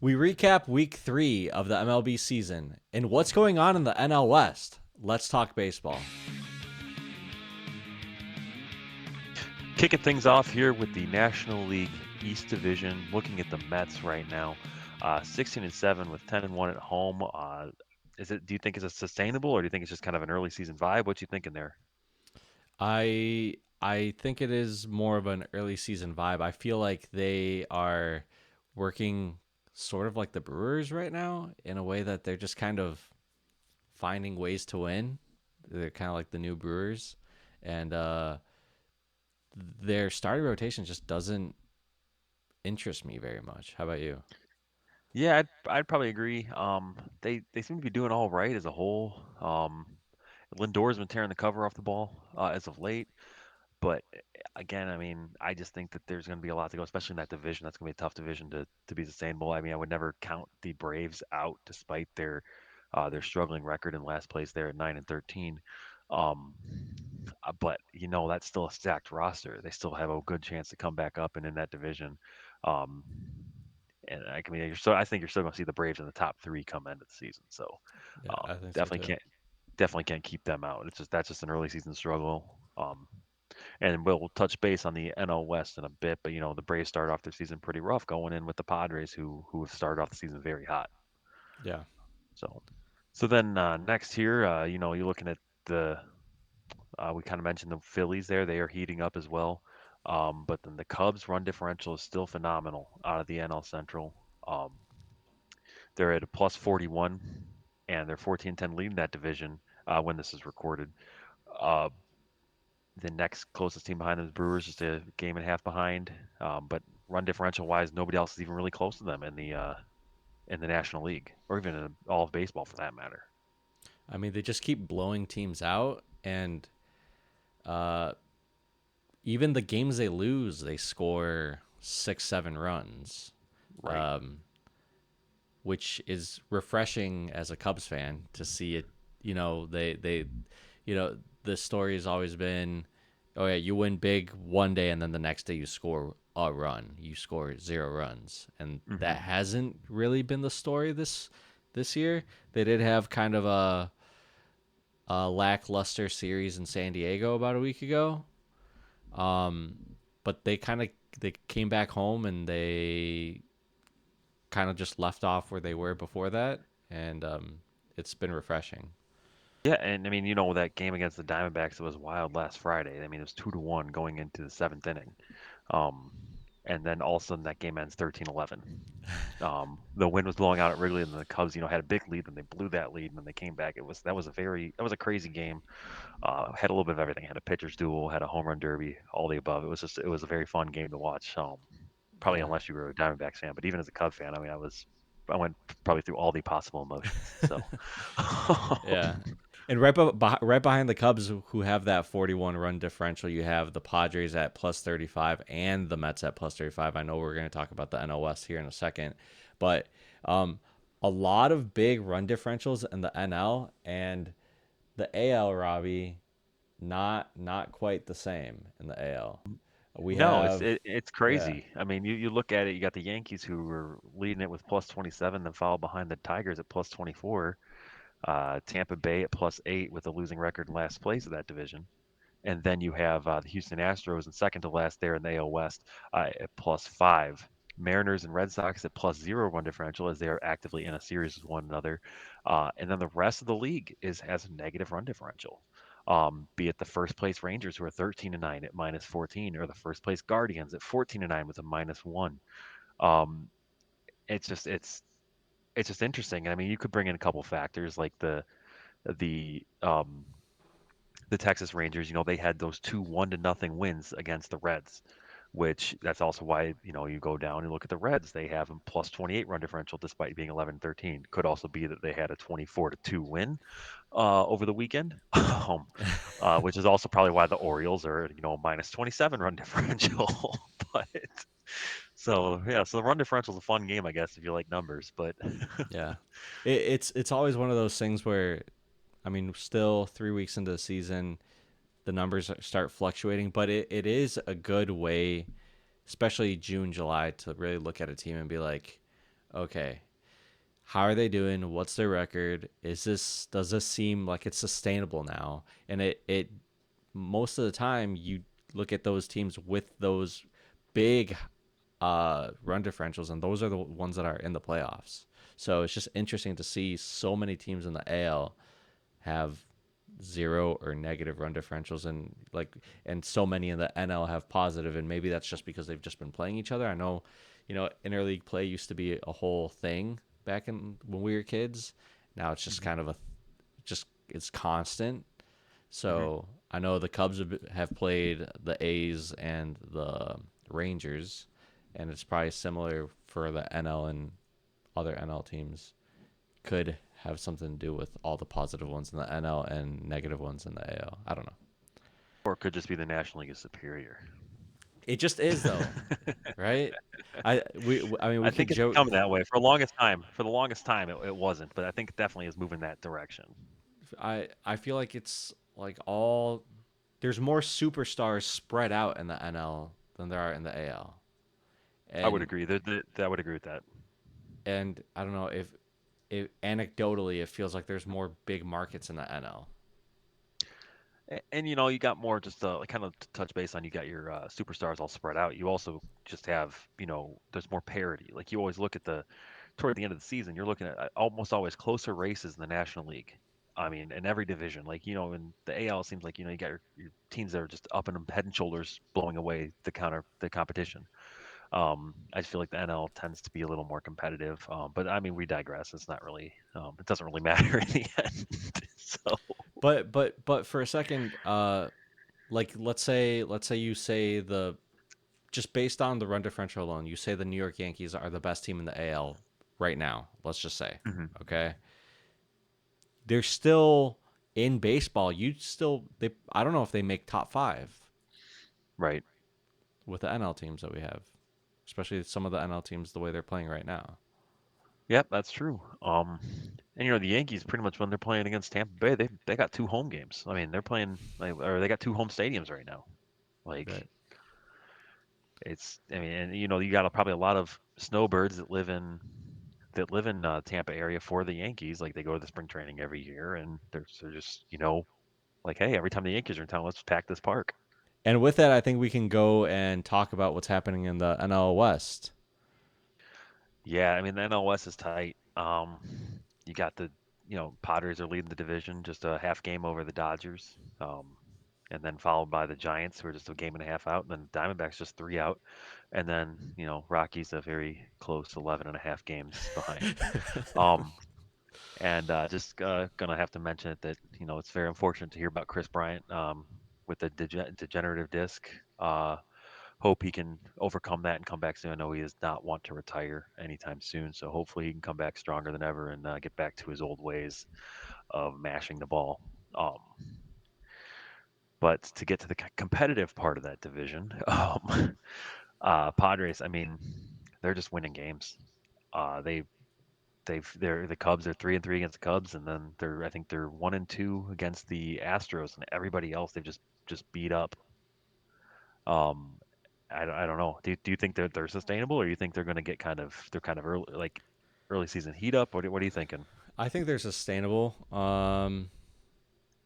We recap week 3 of the MLB season and what's going on in the NL West. Let's talk baseball. Kicking things off here with the National League East Division. Looking at the Mets right now, 16-7 with 10-1 at home. Is it? Do you think it's sustainable, or do you think it's just kind of an early season vibe? What you thinking there? I think it is more of an early season vibe. I feel like they are working sort of like the Brewers right now in a way that they're just kind of finding ways to win. They're kind of like the new Brewers, and their starting rotation just doesn't interest me very much. How about you? Yeah, I'd probably agree. They seem to be doing all right as a whole. Lindor's been tearing the cover off the ball as of late. But again, I mean, I just think that there's going to be a lot to go, especially in that division. That's going to be a tough division to be sustainable. I mean, I would never count the Braves out despite their struggling record in last place there at 9-13. Um, but that's still a stacked roster. They still have a good chance to come back up and in that division. Um, and I mean, I think you're still going to see the Braves in the top three come end of the season. So Yeah, I think so definitely too. can't keep them out. That's just an early season struggle. And we'll touch base on the NL West in a bit, but the Braves started off their season pretty rough going in with the Padres, who have started off the season very hot. Yeah. So, so then next here, you're looking at the we kind of mentioned the Phillies there; they are heating up as well. But then the Cubs run differential is still phenomenal out of the NL Central. Um, they're at a plus 41, and they're 14-10 leading that division when this is recorded. Uh, The next closest team behind them is Brewers, just a game and a half behind. But run differential wise, nobody else is even really close to them in the National League, or even in all of baseball for that matter. I mean, they just keep blowing teams out, and uh, even the games they lose, they score 6, 7 runs, Right. um, which is refreshing as a Cubs fan to see it. The story has always been, oh yeah, you win big one day, and then the next day you score a run, you score 0 runs, and that Hmm. hasn't really been the story this year. They did have kind of a lackluster series in San Diego about a week ago. Um, but they came back home and they kind of just left off where they were before that, and it's been refreshing. Yeah, and I mean, that game against the Diamondbacks, it was wild last Friday. I mean, it was 2-1 going into the seventh inning. Um, and then all of a sudden that game ends 13-11. The wind was blowing out at Wrigley, and the Cubs, had a big lead, and they blew that lead, and then they came back. That was a crazy game. Had a little bit of everything. Had a pitcher's duel, had a home run derby, all the above. It was a very fun game to watch. Probably Yeah, unless you were a Diamondbacks fan, but even as a Cub fan, I mean, I went probably through all the possible emotions. So, yeah. And right behind the Cubs, who have that 41 run differential, you have the Padres at plus 35 and the Mets at plus 35. I know we're going to talk about the NL West here in a second, but um, a lot of big run differentials in the NL and the AL, Robbie, not quite the same in the AL. We no, it's have, it, it's yeah, crazy. I mean, you look at it, you got the Yankees who were leading it with plus 27, then followed behind the Tigers at plus 24. Tampa Bay at plus 8 with a losing record in last place of that division. And then you have the Houston Astros in second to last there in the AL West at plus 5. Mariners and Red Sox at plus 0 run differential as they are actively in a series with one another. And then the rest of the league has a negative run differential. Be it the first place Rangers who are 13-9 at minus 14, or the first place Guardians at 14-9 with a minus 1. Um, it's just it's it's just interesting. I mean, you could bring in a couple factors like the um, the Texas Rangers, they had those two 1-0 wins against the Reds, which that's also why, you go down and look at the Reds. They have them plus 28 run differential despite being 11-13. Could also be that they had a 24-2 win over the weekend, which is also probably why the Orioles are, minus 27 run differential. But so the run differential is a fun game, I guess, if you like numbers. But yeah. It's always one of those things where, I mean, still 3 weeks into the season, the numbers start fluctuating, but it is a good way, especially June, July, to really look at a team and be like, okay, how are they doing? What's their record? Does this seem like it's sustainable now? And it most of the time you look at those teams with those big run differentials, and those are the ones that are in the playoffs. So it's just interesting to see so many teams in the AL have zero or negative run differentials, and so many in the NL have positive, and maybe that's just because they've just been playing each other. I know, interleague play used to be a whole thing back in when we were kids. Now it's just Hmm. kind of just it's constant. Hmm. So I know the Cubs have played the A's and the Rangers, and it's probably similar for the NL and other NL teams. Could have something to do with all the positive ones in the NL and negative ones in the AL. I don't know. Or it could just be the National League is superior. It just is though, right? I mean we I could think it's joke. becoming that way for the longest time. For the longest time, it wasn't, but I think it definitely is moving that direction. I feel like it's like all there's more superstars spread out in the NL than there are in the AL. I would And agree. I would agree with that. I don't know if anecdotally it feels like there's more big markets in the NL. And you got more just kind of to touch base on. You got your superstars all spread out. You also just have there's more parity. Like you always look at toward the end of the season, you're looking at almost always closer races in the National League. I mean, in every division, like in the AL, it seems like you got your teams that are just up and head and shoulders blowing away the competition. I feel like the NL tends to be a little more competitive. But I mean, we digress. It's not really, it doesn't really matter in the end. So, But for a second, like let's say you say the just based on the run differential alone, you say the New York Yankees are the best team in the AL right now. Let's just say, mhm, okay, they're still in baseball. You still they I don't know if they make top five right. with the NL teams that we have, especially some of the NL teams the way they're playing right now. Yep, that's true. And the Yankees pretty much when they're playing against Tampa Bay, they got two home games. I mean, they're playing like, or they got two home stadiums right now. Like Right. I mean, and you got probably a lot of snowbirds that live in Tampa area for the Yankees. Like they go to the spring training every year, and they're just like, hey, every time the Yankees are in town, let's pack this park. And with that, I think we can go and talk about what's happening in the NL West. Yeah, I mean the NL West is tight. You got Padres are leading the division, just a half game over the Dodgers, and then followed by the Giants, who are just a game and a half out, and then Diamondbacks just three out, and then Rockies a very close 11 and a half games behind. Um, and just gonna have to mention it that it's very unfortunate to hear about Kris Bryant with the degenerative disc. Hope he can overcome that and come back soon. I know he does not want to retire anytime soon, so hopefully he can come back stronger than ever and get back to his old ways of mashing the ball. Um, but to get to the competitive part of that division, Padres, I mean, they're just winning games. They they're the Cubs are 3-3 against the Cubs, and then I think they're 1-2 against the Astros, and everybody else they've just beat up. Um, I don't know. Do you think they're sustainable, or you think they're kind of early, like early season heat up? What are you thinking? I think they're sustainable.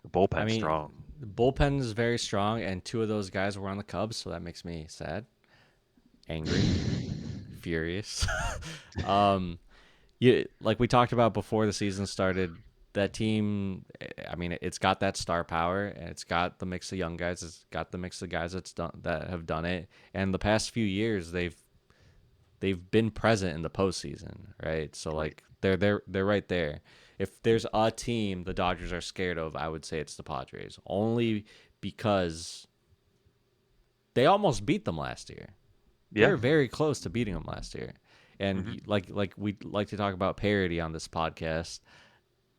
The I bullpen's mean, strong. the bullpen is very strong, and two of those guys were on the Cubs, so that makes me sad, angry, furious. um, like we talked about before the season started, that team. I mean, it's got that star power, and it's got the mix of young guys. It's got the mix of guys that have done it. And the past few years, they've been present in the postseason, right? So Right. like they're right there. If there's a team the Dodgers are scared of, I would say it's the Padres. Only because they almost beat them last year. They Yeah. were very close to beating them last year. Hmm. And like we like to talk about parity on this podcast,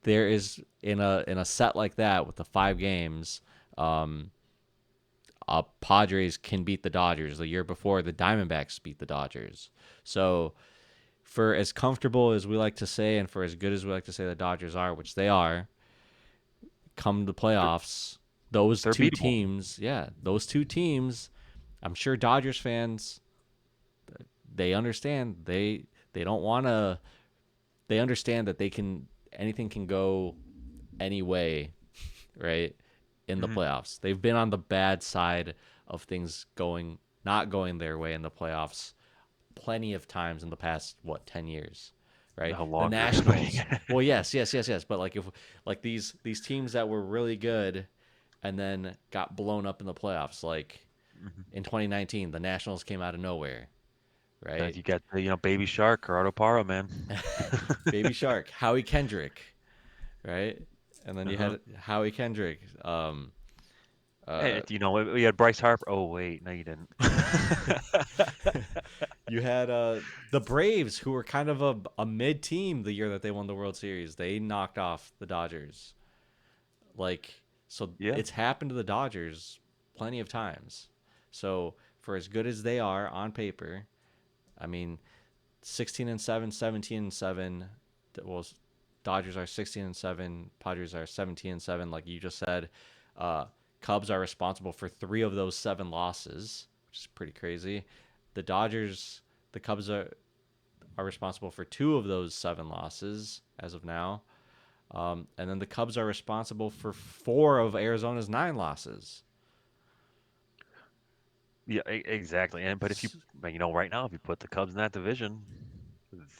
there is in a set like that with the 5 games, um, Padres can beat the Dodgers. The year before, the Diamondbacks beat the Dodgers. So for as comfortable as we like to say, and for as good as we like to say the Dodgers are, which they are, come the They're, playoffs, those they're two beatable. teams, yeah, those two teams, I'm sure Dodgers fans they understand They don't want to. They understand that anything can go any way, right? In the Hmm. playoffs, they've been on the bad side of things not going their way in the playoffs plenty of times in the past 10 years, right? No The longer. Nationals, well, yes, but like if like these teams that were really good and then got blown up in the playoffs, like Mhm. in 2019 the Nationals came out of nowhere, right? You got the, Baby Shark, Gerardo Parra, man. Baby Shark, Howie Kendrick, right? And then you Uh-huh. had Howie Kendrick. Uh, We had Bryce Harper. Oh wait, no, you didn't. you had the Braves, who were kind of a mid team the year that they won the World Series. They knocked off the Dodgers. Like, so Yeah. it's happened to the Dodgers plenty of times. So for as good as they are on paper, I mean, 16-7, 17-7. Well, Dodgers are 16-7. Padres are 17-7. Like you just said, uh, Cubs are responsible for 3 of those 7 losses, which is pretty crazy. The Dodgers, the Cubs are responsible for 2 of those 7 losses as of now. And then the Cubs are responsible for 4 of Arizona's 9 losses. Yeah, exactly. But if you, right now, if you put the Cubs in that division,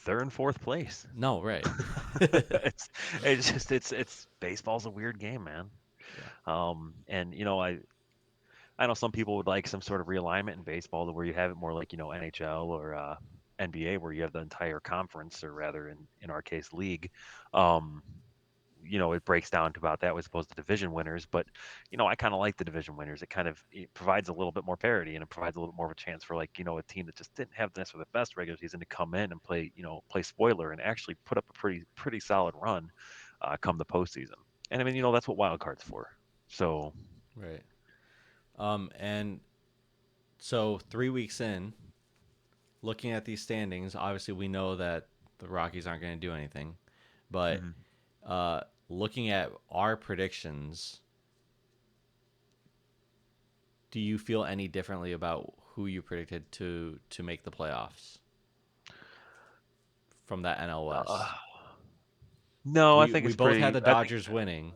they're in fourth place. No, right. It's baseball's a weird game, man. Yeah. And I know some people would like some sort of realignment in baseball to where you have it more like, NHL or NBA, where you have the entire conference, or rather, in our case, league. Um, it breaks down to about that as opposed to division winners. But, I kind of like the division winners. It provides a little bit more parity, and it provides a little more of a chance for, like, a team that just didn't have necessarily the best regular season to come in and play spoiler and actually put up a pretty solid run come the postseason. And I mean, that's what wild cards for. So, Right. And so 3 weeks in, looking at these standings, obviously we know that the Rockies aren't going to do anything. But mhm. looking at our predictions, do you feel any differently about who you predicted to make the playoffs from that NL Uh, West? no, I think We it's both had pretty. the Dodgers winning,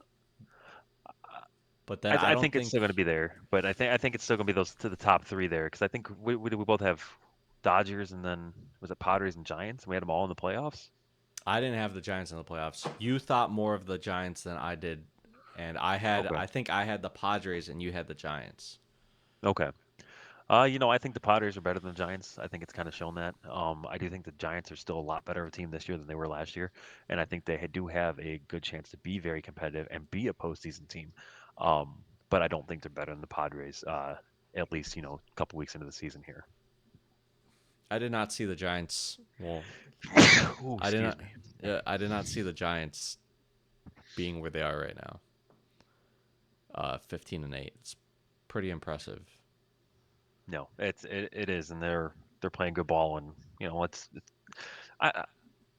but then I I don't think it's think still going to be there, but I think it's still going to be those to the top three there, because I think we both have Dodgers, and then was it Padres and Giants? We had them all in the playoffs. I didn't have the Giants in the playoffs. You thought more of the Giants than I did, and Okay. I think I had the Padres and you had the Giants. Okay. I think the Padres are better than the Giants. I think it's kind of shown that. I do think the Giants are still a lot better of a team this year than they were last year, and I think they do have a good chance to be very competitive and be a postseason team. But I don't think they're better than the Padres. At least a couple weeks into the season here. I did not see the Giants. Well, Ooh, I did excuse not. me. Yeah, I did not see the Giants being where they are right now. 15-8. It's pretty impressive. No, it is, and they're playing good ball, and I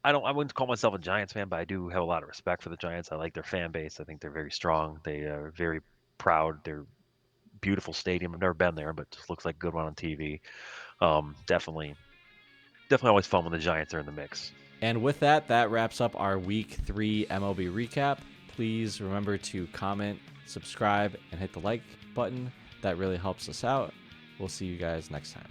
I wouldn't call myself a Giants fan, but I do have a lot of respect for the Giants. I like their fan base. I think they're very strong. They are very proud. They're beautiful stadium. I've never been there, but just looks like a good one on TV. Definitely always fun when the Giants are in the mix. And with that, that wraps up our Week 3 MLB recap. Please remember to comment, subscribe, and hit the like button. That really helps us out. We'll see you guys next time.